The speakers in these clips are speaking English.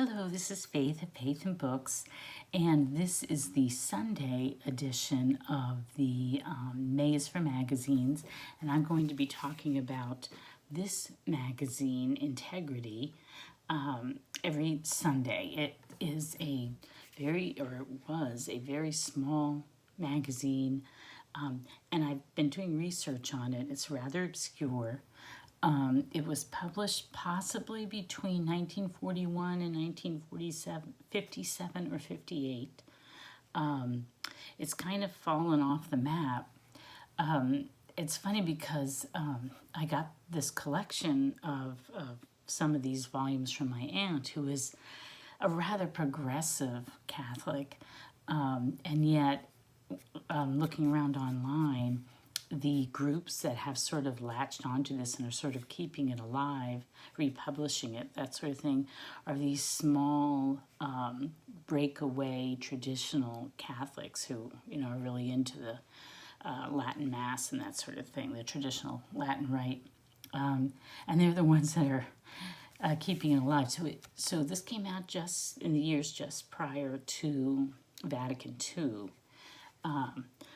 Hello, this is Faith at Faith and Books, and this is the Sunday edition of the May is for Magazines, and I'm going to be talking about this magazine, Integrity, every Sunday. It is it was a very small magazine, and I've been doing research on it. It's rather obscure. It was published possibly between 1941 and 1947, 57 or 58. It's kind of fallen off the map. It's funny because I got this collection of some of these volumes from my aunt, who is a rather progressive Catholic, and yet looking around online, the groups that have sort of latched onto this and are sort of keeping it alive, republishing it, that sort of thing, are these small breakaway traditional Catholics who, are really into the Latin Mass and that sort of thing, the traditional Latin rite. And they're the ones that are keeping it alive. So this came out just in the years just prior to Vatican II,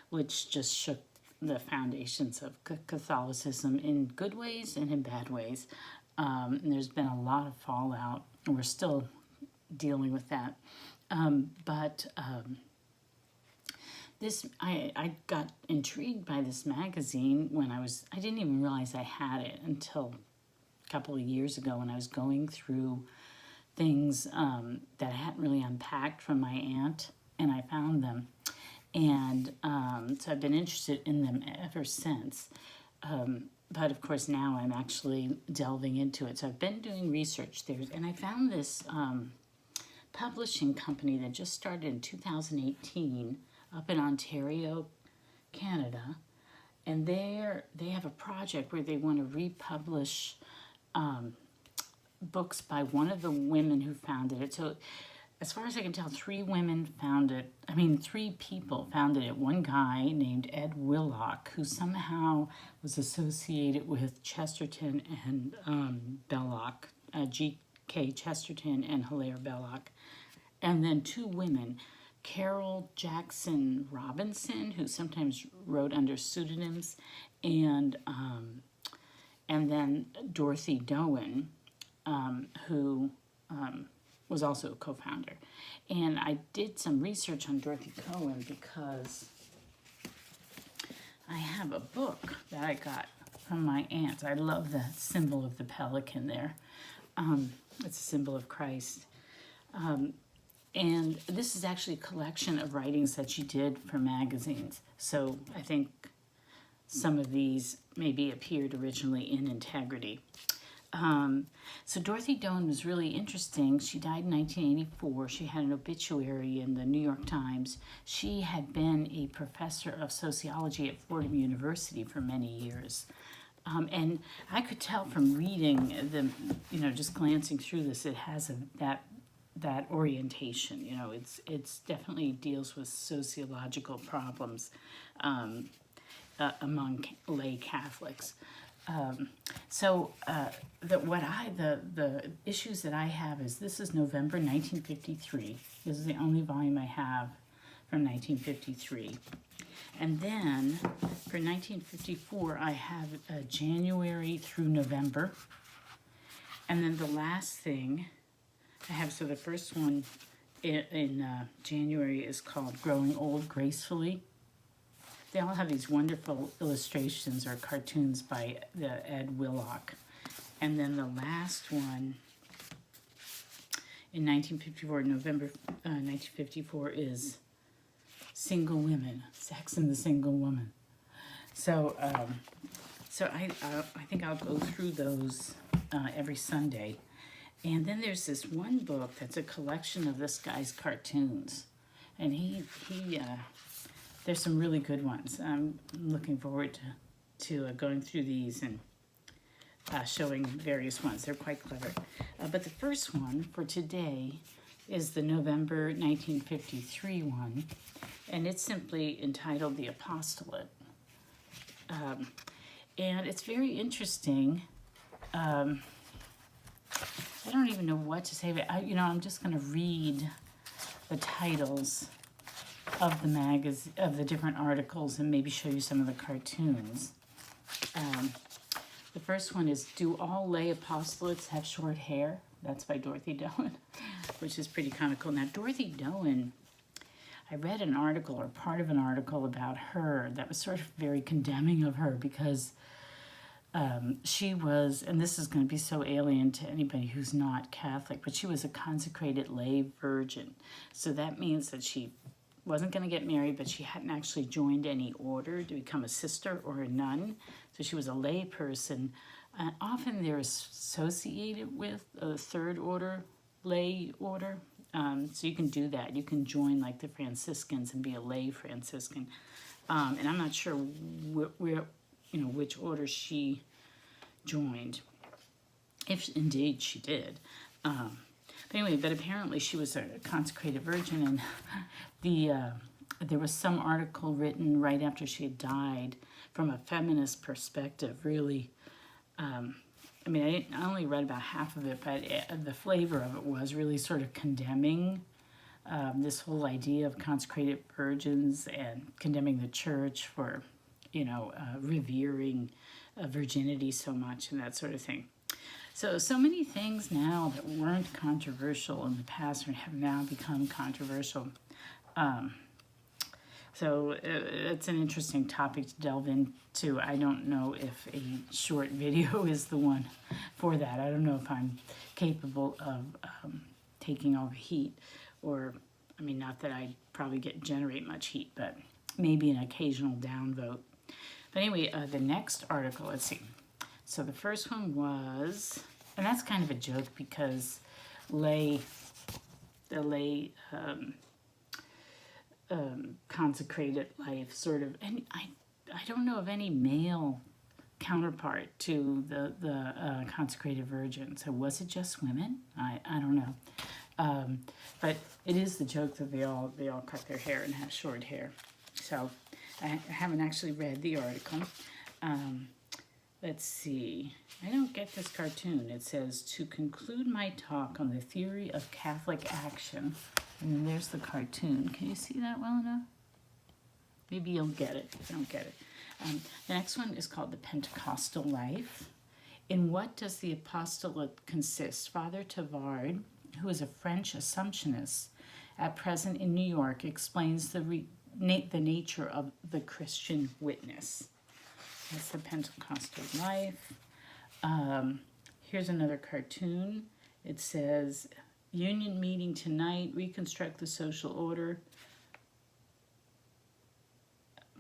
which just shook the foundations of Catholicism in good ways and in bad ways. And there's been a lot of fallout, and we're still dealing with that. I got intrigued by this magazine when I didn't even realize I had it until a couple of years ago when I was going through things that I hadn't really unpacked from my aunt, and I found them. And so I've been interested in them ever since. But of course now I'm actually delving into it. So I've been doing research there, and I found this publishing company that just started in 2018 up in Ontario, Canada. And they have a project where they want to republish books by one of the women who founded it. So as far as I can tell, three people founded it. One guy named Ed Willock, who somehow was associated with Chesterton and Belloc, G.K. Chesterton and Hilaire Belloc. And then two women, Carol Jackson Robinson, who sometimes wrote under pseudonyms, and then Dorothy Cohen, who was also a co-founder. And I did some research on Dorothy Cohen because I have a book that I got from my aunt. I love the symbol of the pelican there. It's a symbol of Christ. And this is actually a collection of writings that she did for magazines. So I think some of these maybe appeared originally in Integrity. So Dorothy Cohen was really interesting. She died in 1984. She had an obituary in the New York Times. She had been a professor of sociology at Fordham University for many years. And I could tell from reading them, just glancing through this, it has that orientation. It's definitely deals with sociological problems among lay Catholics. The issues that I have is this is November 1953. This is the only volume I have from 1953. And then for 1954, I have January through November. And then the last thing I have, so the first one in January is called Growing Old Gracefully. They all have these wonderful illustrations or cartoons by Ed Willock. And then the last one in 1954, November 1954, is Single Women, Sex and the Single Woman. So I think I'll go through those every Sunday. And then there's this one book that's a collection of this guy's cartoons. And there's some really good ones. I'm looking forward to going through these and showing various ones. They're quite clever. But the first one for today is the November 1953 one, and it's simply entitled The Apostolate. And it's very interesting. I don't even know what to say, but I'm just going to read the titles of the different articles and maybe show you some of the cartoons. The first one is, Do All Lay Apostolates Have Short Hair? That's by Dorothy Cohen, which is pretty comical. Now, Dorothy Cohen, I read an article or part of an article about her that was sort of very condemning of her because she was, and this is going to be so alien to anybody who's not Catholic, but she was a consecrated lay virgin. So that means that she wasn't going to get married, but she hadn't actually joined any order to become a sister or a nun. So she was a lay person. Often they're associated with a third order, lay order. So you can do that. You can join like the Franciscans and be a lay Franciscan. And I'm not sure where which order she joined, if indeed she did. But anyway, but apparently she was a consecrated virgin, and there was some article written right after she had died from a feminist perspective, really. I only read about half of it, but the flavor of it was really sort of condemning this whole idea of consecrated virgins and condemning the church for, revering virginity so much and that sort of thing. So many things now that weren't controversial in the past have now become controversial. So it's an interesting topic to delve into. I don't know if a short video is the one for that. I don't know if I'm capable of taking all the heat, or, not that I probably generate much heat, but maybe an occasional downvote. But anyway, the next article, let's see. So the first one was, and that's kind of a joke because the lay consecrated life sort of, and I don't know of any male counterpart to the consecrated virgin. So was it just women? I don't know. But it is the joke that they all cut their hair and have short hair. So I haven't actually read the article. Let's see. I don't get this cartoon. It says, to conclude my talk on the theory of Catholic action. And then there's the cartoon. Can you see that well enough? Maybe you'll get it if you don't get it. The next one is called The Pentecostal Life. In what does the apostolate consist? Father Tavard, who is a French Assumptionist at present in New York, explains the nature of the Christian witness. That's the Pentecostal life. Here's another cartoon. It says, Union meeting tonight, reconstruct the social order.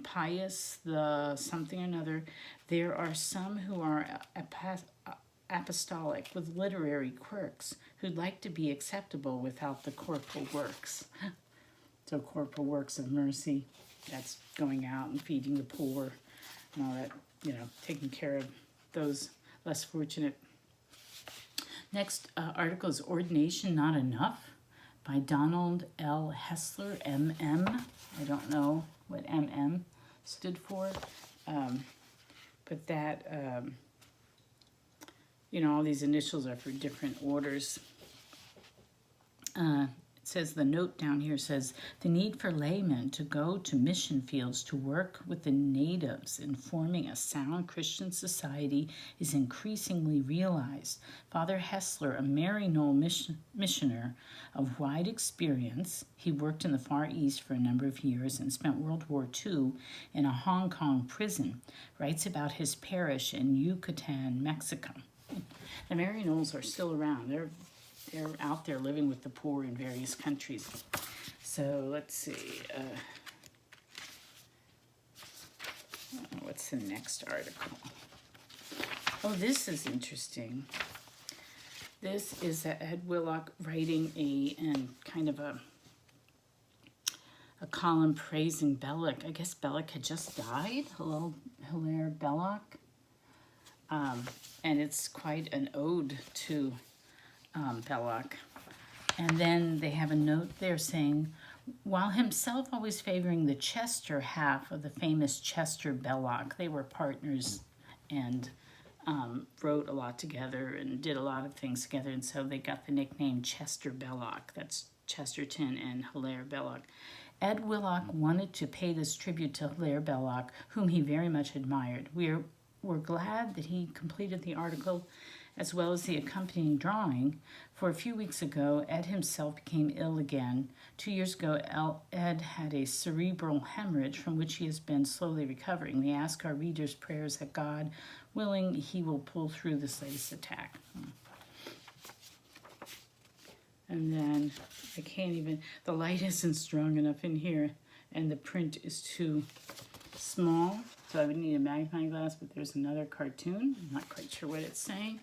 Pius, the something or another. There are some who are apostolic with literary quirks who'd like to be acceptable without the corporal works. So corporal works of mercy, that's going out and feeding the poor and all that, taking care of those less fortunate. Next article is Ordination Not Enough by Donald L. Hessler, M.M. I don't know what M.M. stood for, but that, all these initials are for different orders. It says, the note down here says, the need for laymen to go to mission fields to work with the natives in forming a sound Christian society is increasingly realized. Father Hessler, a Maryknoll missioner of wide experience, he worked in the Far East for a number of years and spent World War II in a Hong Kong prison, writes about his parish in Yucatan, Mexico. The Maryknolls are still around. They're out there living with the poor in various countries. So let's see. What's the next article? Oh, this is interesting. This is Ed Willock writing a column praising Belloc. I guess Belloc had just died. Hello, Hilaire Belloc. And it's quite an ode to Belloc. And then they have a note there saying, while himself always favoring the Chester half of the famous Chester Belloc, they were partners and wrote a lot together and did a lot of things together, and so they got the nickname Chester Belloc. That's Chesterton and Hilaire Belloc. Ed Willock wanted to pay this tribute to Hilaire Belloc, whom he very much admired. We're glad that he completed the article as well as the accompanying drawing, for a few weeks ago, Ed himself became ill again. 2 years ago, Ed had a cerebral hemorrhage from which he has been slowly recovering. We ask our readers' prayers that God willing, he will pull through this latest attack. And then, I can't even, the light isn't strong enough in here, and the print is too small, so I would need a magnifying glass, but there's another cartoon. I'm not quite sure what it's saying.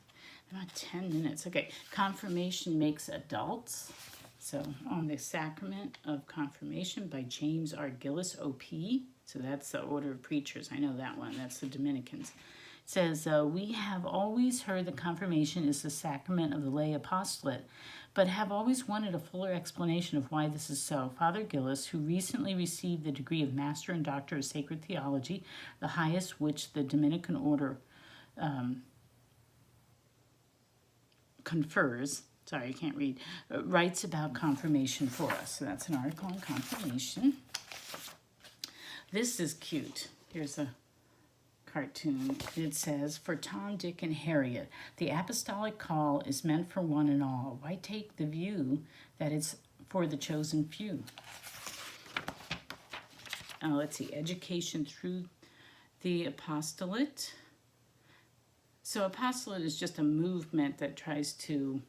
About 10 minutes. Okay, confirmation makes adults. So on the sacrament of confirmation by James R. Gillis, O.P. So that's the order of preachers. I know that one. That's the Dominicans. It says, we have always heard that confirmation is the sacrament of the lay apostolate, but have always wanted a fuller explanation of why this is so. Father Gillis, who recently received the degree of Master and Doctor of Sacred Theology, the highest which the Dominican order confers, sorry, I can't read, writes about confirmation for us. So that's an article on confirmation. This is cute. Here's a cartoon. It says, for Tom, Dick, and Harriet, the apostolic call is meant for one and all. Why take the view that it's for the chosen few? Let's see, education through the apostolate. So apostolate is just a movement that tries to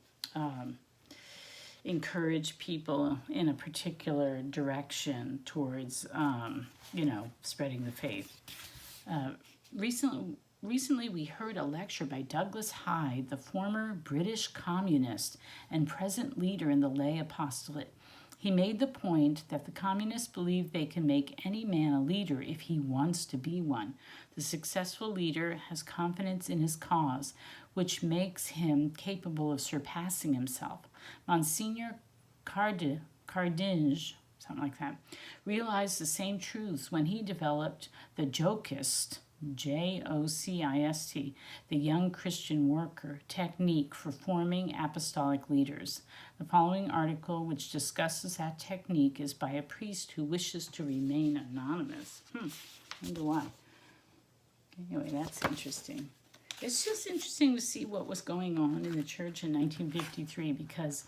encourage people in a particular direction towards, spreading the faith. Recently, we heard a lecture by Douglas Hyde, the former British communist and present leader in the lay apostolate. He made the point that the communists believe they can make any man a leader if he wants to be one. The successful leader has confidence in his cause, which makes him capable of surpassing himself. Monsignor Cardinge, something like that, realized the same truths when he developed the Jokist, Jocist, the young Christian worker technique for forming apostolic leaders. The following article, which discusses that technique, is by a priest who wishes to remain anonymous. I wonder why. Anyway, that's interesting. It's just interesting to see what was going on in the church in 1953, because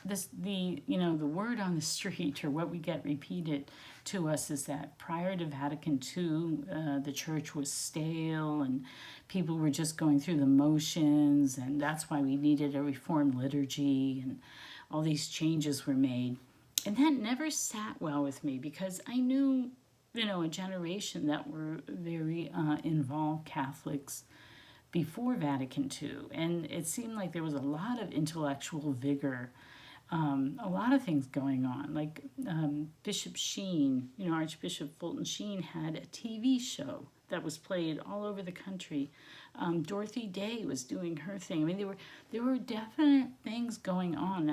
the word on the street, or what we get repeated to us, is that prior to Vatican II, the church was stale and people were just going through the motions, and that's why we needed a reformed liturgy, and all these changes were made. And that never sat well with me, because I knew, a generation that were very involved Catholics before Vatican II, and it seemed like there was a lot of intellectual vigor, a lot of things going on, like Bishop Sheen, Archbishop Fulton Sheen had a TV show that was played all over the country. Dorothy Day was doing her thing. I mean, there were definite things going on.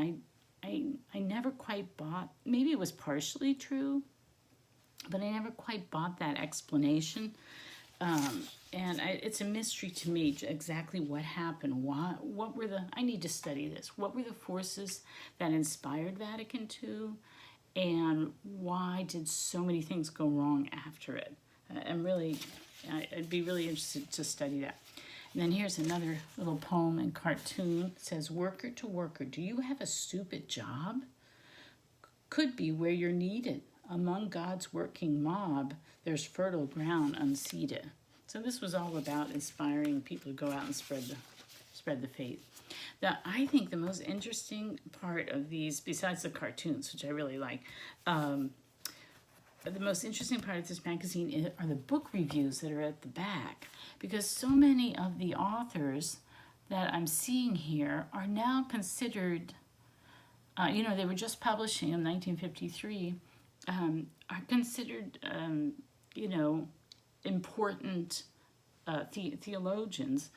I never quite bought, maybe it was partially true, but I never quite bought that explanation. And it's a mystery to me exactly what happened. What were I need to study this. What were the forces that inspired Vatican II? And why did so many things go wrong after it? I'd be really interested to study that. And then here's another little poem and cartoon. It says, worker to worker, do you have a stupid job? Could be where you're needed. Among God's working mob, there's fertile ground unseeded. So this was all about inspiring people to go out and spread the faith. Now, I think the most interesting part of these, besides the cartoons, which I really like, the most interesting part of this magazine are the book reviews that are at the back, because so many of the authors that I'm seeing here are now considered, they were just publishing in 1953, are considered, important theologians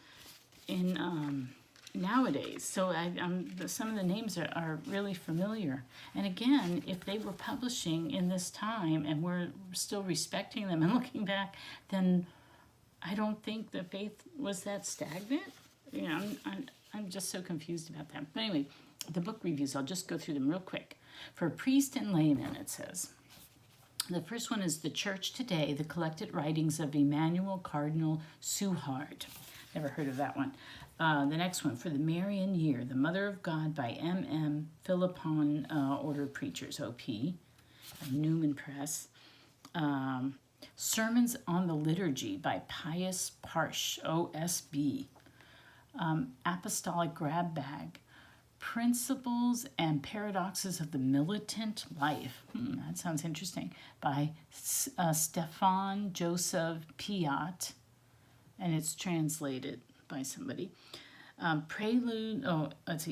in nowadays. So some of the names are really familiar. And again, if they were publishing in this time and we're still respecting them and looking back, then I don't think the faith was that stagnant. You know, I'm just so confused about that. But anyway, the book reviews, I'll just go through them real quick. For priest and layman, it says. The first one is The Church Today, the collected writings of Emmanuel Cardinal Suhard. Never heard of that one. The next one, For the Marian Year, The Mother of God by M.M. Philippon Order of Preachers, O.P., Newman Press. Sermons on the Liturgy by Pius Parsh, O.S.B. Apostolic Grab Bag, Principles and Paradoxes of the Militant Life. That sounds interesting. By Stefan Joseph Piat, and it's translated by somebody.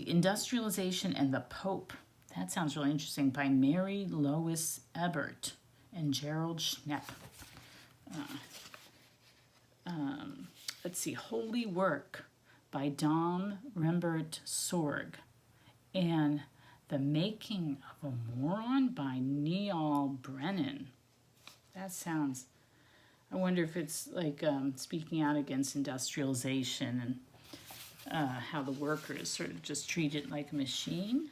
Industrialization and the Pope. That sounds really interesting. By Mary Lois Ebert and Gerald Schnepp. Holy Work by Dom Rembert Sorg, and The Making of a Moron by Neal Brennan. That sounds, I wonder if it's like speaking out against industrialization and how the worker is sort of just treated like a machine.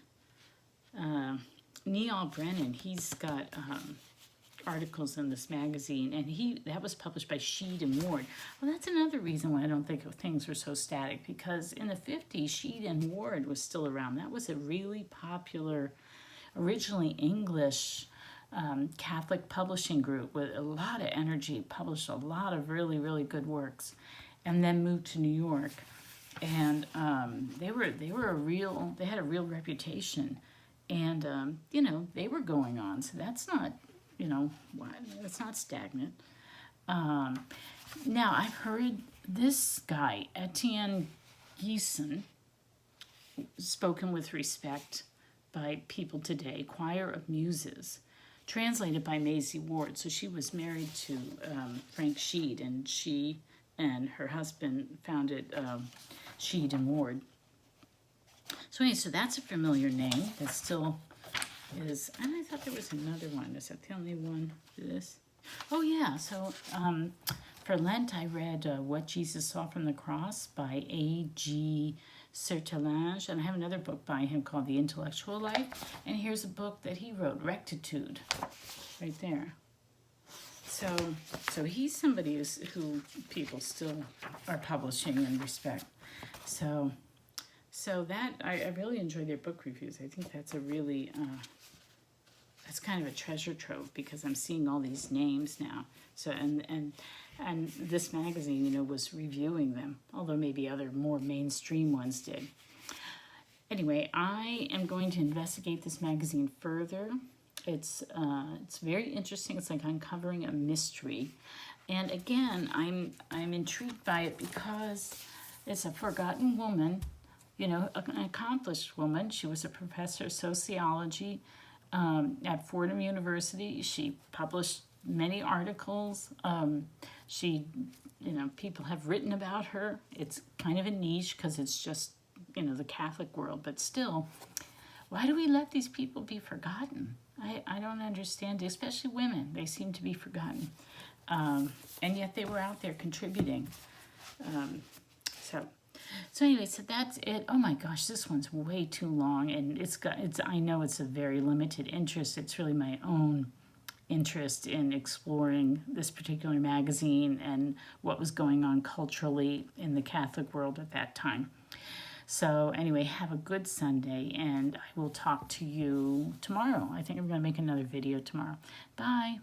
Neal Brennan, he's got articles in this magazine, and that was published by Sheed and Ward. Well, that's another reason why I don't think things were so static, because in the 50s, Sheed and Ward was still around. That was a really popular, originally English Catholic publishing group with a lot of energy, published a lot of really, really good works, and then moved to New York. And they had a real reputation, and they were going on. So that's not, it's not stagnant. Now, I've heard this guy, Etienne Gieson, spoken with respect by people today, Choir of Muses, translated by Maisie Ward. So she was married to Frank Sheed, and she and her husband founded Sheed and Ward. So anyway, so that's a familiar name that still is, and I thought there was another one. Is that the only one for this? Oh yeah, so for Lent I read What Jesus Saw from the Cross by A.G. Sertalange, and I have another book by him called The Intellectual Life, and here's a book that he wrote, Rectitude, right there. So he's somebody who people still are publishing and respect. So that, I really enjoy their book reviews. I think that's a really, that's kind of a treasure trove, because I'm seeing all these names now. So, and this magazine, was reviewing them, although maybe other more mainstream ones did. Anyway, I am going to investigate this magazine further. It's very interesting. It's like uncovering a mystery. And again, I'm intrigued by it because it's a forgotten woman, an accomplished woman. She was a professor of sociology at Fordham University. She published many articles. People have written about her. It's kind of a niche because it's just, the Catholic world. But still, why do we let these people be forgotten? I don't understand, especially women. They seem to be forgotten. And yet they were out there contributing. So anyway, so that's it. Oh my gosh, this one's way too long, and I know it's a very limited interest. It's really my own interest in exploring this particular magazine and what was going on culturally in the Catholic world at that time. So anyway, have a good Sunday, and I will talk to you tomorrow. I think I'm going to make another video tomorrow. Bye.